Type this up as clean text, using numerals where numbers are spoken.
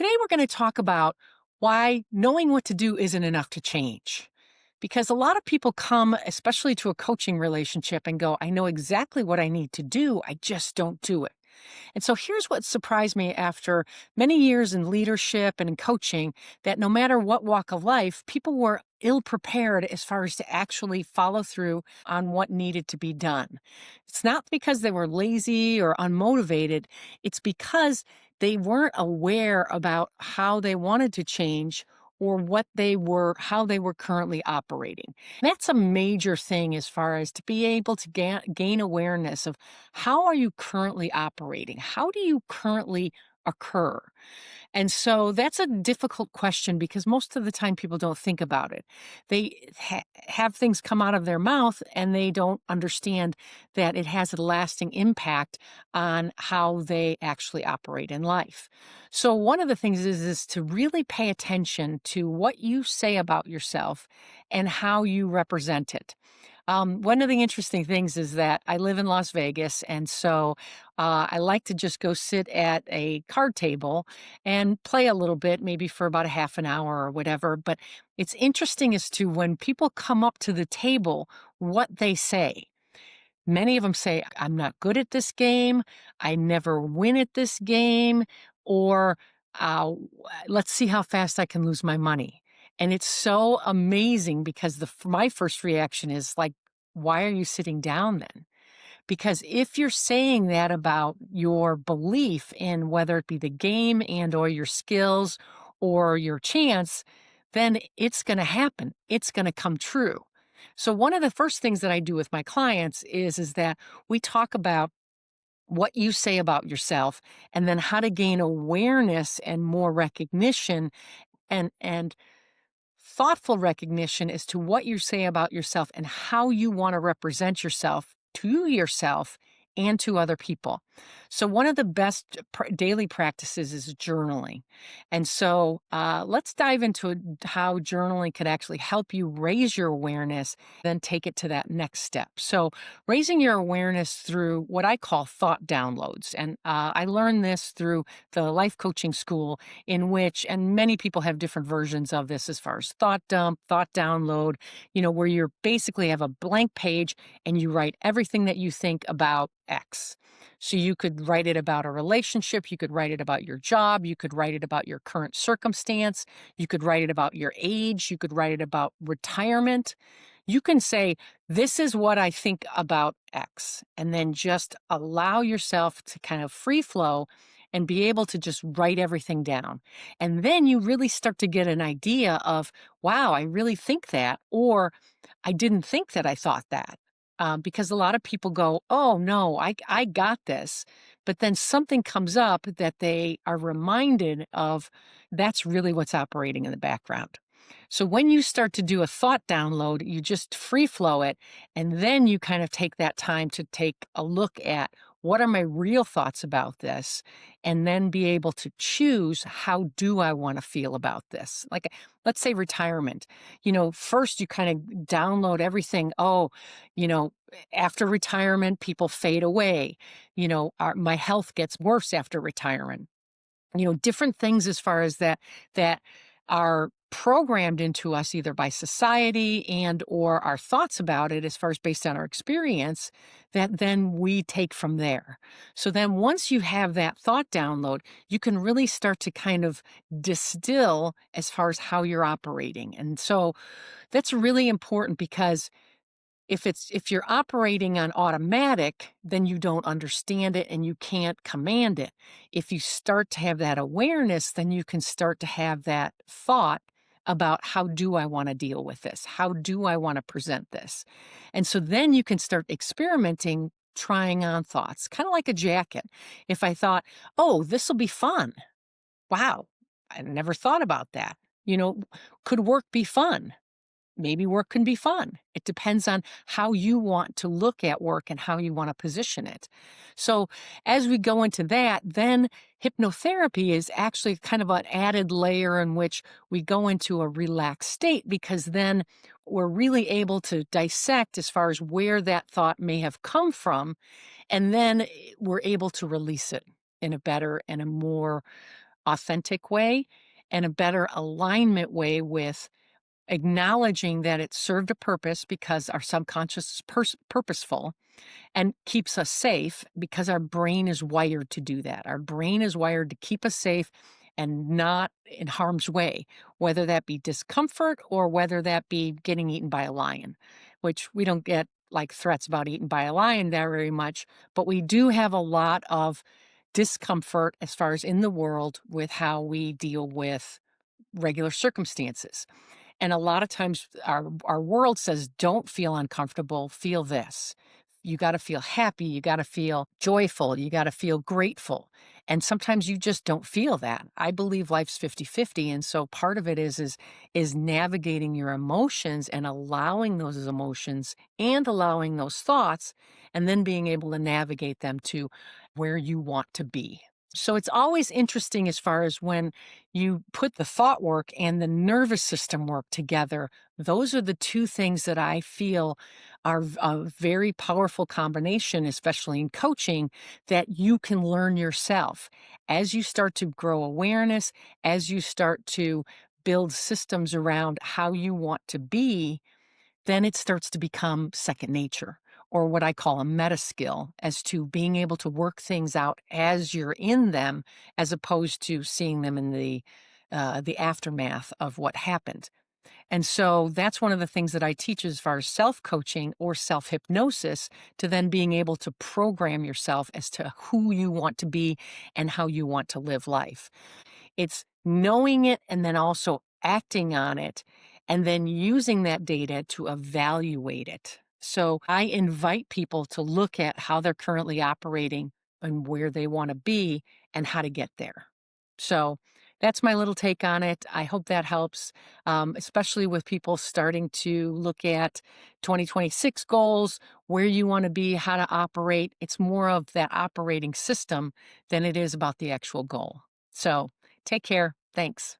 Today, we're going to talk about why knowing what to do isn't enough to change. Because a lot of people come, especially to a coaching relationship, and go, I know exactly what I need to do. I just don't do it. And so here's what surprised me after many years in leadership and in coaching, that no matter what walk of life, people were ill prepared as far as to actually follow through on what needed to be done. It's not because they were lazy or unmotivated, it's because they weren't aware about how they wanted to change or how they were currently operating. That's a major thing as far as to be able to gain awareness of how are you currently operating? How do you currently occur? And so that's a difficult question because most of the time people don't think about it. They have things come out of their mouth and they don't understand that it has a lasting impact on how they actually operate in life. So one of the things is to really pay attention to what you say about yourself and how you represent it. One of the interesting things is that I live in Las Vegas, and so I like to just go sit at a card table and play a little bit, maybe for about a half an hour or whatever. But it's interesting as to when people come up to the table, what they say. Many of them say, I'm not good at this game. I never win at this game. Or let's see how fast I can lose my money. And it's so amazing because my first reaction is like, why are you sitting down then? Because if you're saying that about your belief in whether it be the game and or your skills or your chance, then it's going to happen. It's going to come true. So one of the first things that I do with my clients is that we talk about what you say about yourself and then how to gain awareness and more recognition and thoughtful recognition as to what you say about yourself and how you want to represent yourself to yourself and to other people. So, one of the best daily practices is journaling. And so, let's dive into how journaling could actually help you raise your awareness, then take it to that next step. So, raising your awareness through what I call thought downloads. And I learned this through the life coaching school, in which, and many people have different versions of this as far as thought dump, thought download, where you basically have a blank page and you write everything that you think about X. So you could write it about a relationship, you could write it about your job, you could write it about your current circumstance, you could write it about your age, you could write it about retirement. You can say, this is what I think about X, and then just allow yourself to kind of free flow and be able to just write everything down. And then you really start to get an idea of, wow, I really think that, or I didn't think that I thought that. Because a lot of people go, oh, no, I got this. But then something comes up that they are reminded of, that's really what's operating in the background. So when you start to do a thought download, you just free flow it. And then you kind of take that time to take a look at, what are my real thoughts about this? And then be able to choose, how do I want to feel about this? Like, let's say retirement. First you kind of download everything. Oh, you know, after retirement, people fade away. My health gets worse after retirement. Different things as far as that are programmed into us either by society and or our thoughts about it, as far as based on our experience, that then we take from there. So then once you have that thought download, you can really start to kind of distill as far as how you're operating. And so that's really important, because if you're operating on automatic, then you don't understand it and you can't command it. If you start to have that awareness, then you can start to have that thought about, how do I want to deal with this? How do I want to present this? And so then you can start experimenting, trying on thoughts, kind of like a jacket. If I thought, oh, this will be fun. Wow, I never thought about that. Could work be fun? Maybe work can be fun. It depends on how you want to look at work and how you want to position it. So as we go into that, then hypnotherapy is actually kind of an added layer in which we go into a relaxed state, because then we're really able to dissect as far as where that thought may have come from. And then we're able to release it in a better and a more authentic way and a better alignment way with acknowledging that it served a purpose because our subconscious is purposeful and keeps us safe because our brain is wired to do that. Our brain is wired to keep us safe and not in harm's way, whether that be discomfort or whether that be getting eaten by a lion, which we don't get like threats about eaten by a lion very much, but we do have a lot of discomfort as far as in the world with how we deal with regular circumstances. And a lot of times our world says, don't feel uncomfortable, feel this. You got to feel happy, you got to feel joyful, you got to feel grateful. And sometimes you just don't feel that. I believe life's 50-50, and so part of it is navigating your emotions and allowing those emotions and allowing those thoughts and then being able to navigate them to where you want to be. So it's always interesting as far as when you put the thought work and the nervous system work together. Those are the two things that I feel are a very powerful combination, especially in coaching, that you can learn yourself. As you start to grow awareness, as you start to build systems around how you want to be, then it starts to become second nature, or what I call a meta skill, as to being able to work things out as you're in them, as opposed to seeing them in the aftermath of what happened. And so that's one of the things that I teach as far as self coaching or self hypnosis, to then being able to program yourself as to who you want to be and how you want to live life. It's knowing it and then also acting on it and then using that data to evaluate it. So I invite people to look at how they're currently operating and where they want to be and how to get there. So that's my little take on it. I hope that helps, especially with people starting to look at 2026 goals, where you want to be, how to operate. It's more of that operating system than it is about the actual goal. So take care. Thanks.